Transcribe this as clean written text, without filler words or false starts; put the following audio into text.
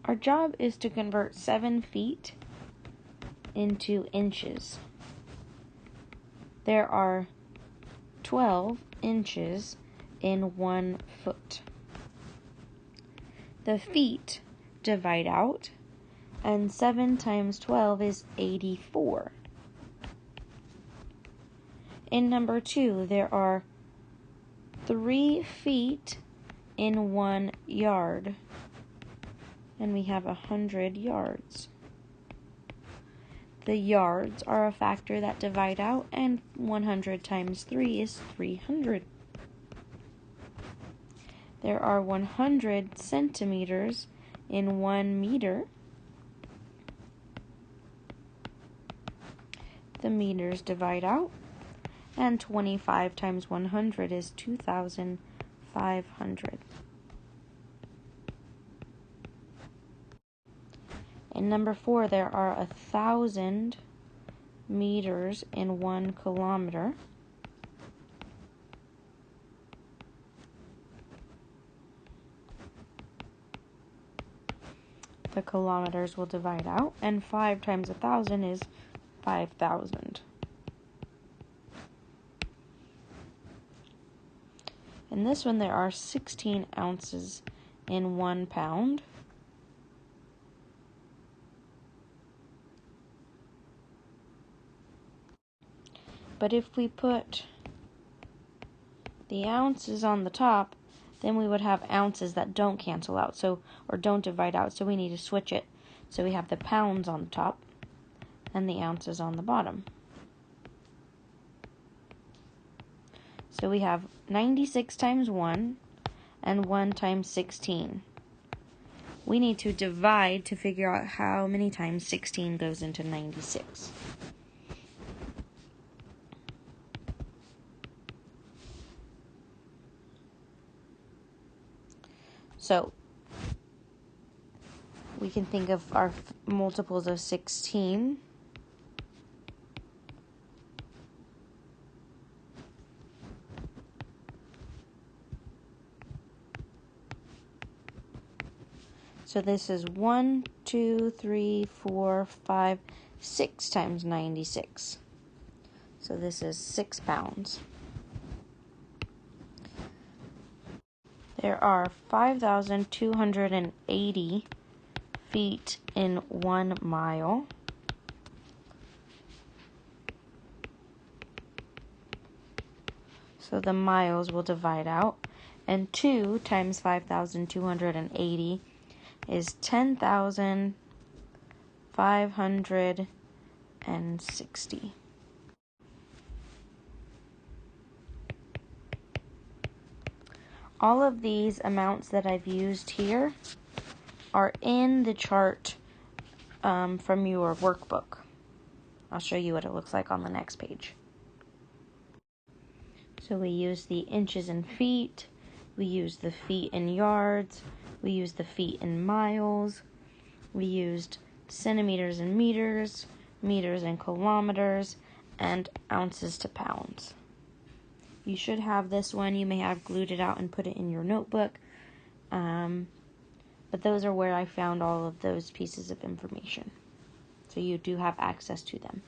Our job is to convert 7 feet into inches. There are 12 inches in 1 foot. The feet divide out, and 7 times 12 is 84. In number 2, there are 3 feet in 1 yard, and we have 100 yards. The yards are a factor that divide out, and 100 times 3 is 300. There are 100 centimeters in 1 meter. The meters divide out, and 25 times 100 is 2,500. In number 4, there are 1,000 meters in 1 kilometer. The kilometers will divide out, and 5 times 1,000 is 5,000. In this one, there are 16 ounces in 1 pound. But if we put the ounces on the top, then we would have ounces that don't cancel out, or don't divide out, so we need to switch it. So we have the pounds on the top and the ounces on the bottom. So we have 96 times 1 and 1 times 16. We need to divide to figure out how many times 16 goes into 96. So we can think of our multiples of 16. So this is 1, 2, 3, 4, 5, 6 times 96. So this is 6 pounds. There are 5,280 feet in 1 mile. So the miles will divide out, and 2 times 5,280 is 10,560. All of these amounts that I've used here are in the chart from your workbook. I'll show you what it looks like on the next page. So we use the inches and feet, we use the feet in yards, we use the feet in miles, we used centimeters and meters, meters and kilometers, and ounces to pounds. You should have this one. You may have glued it out and put it in your notebook. But those are where I found all of those pieces of information. So you do have access to them.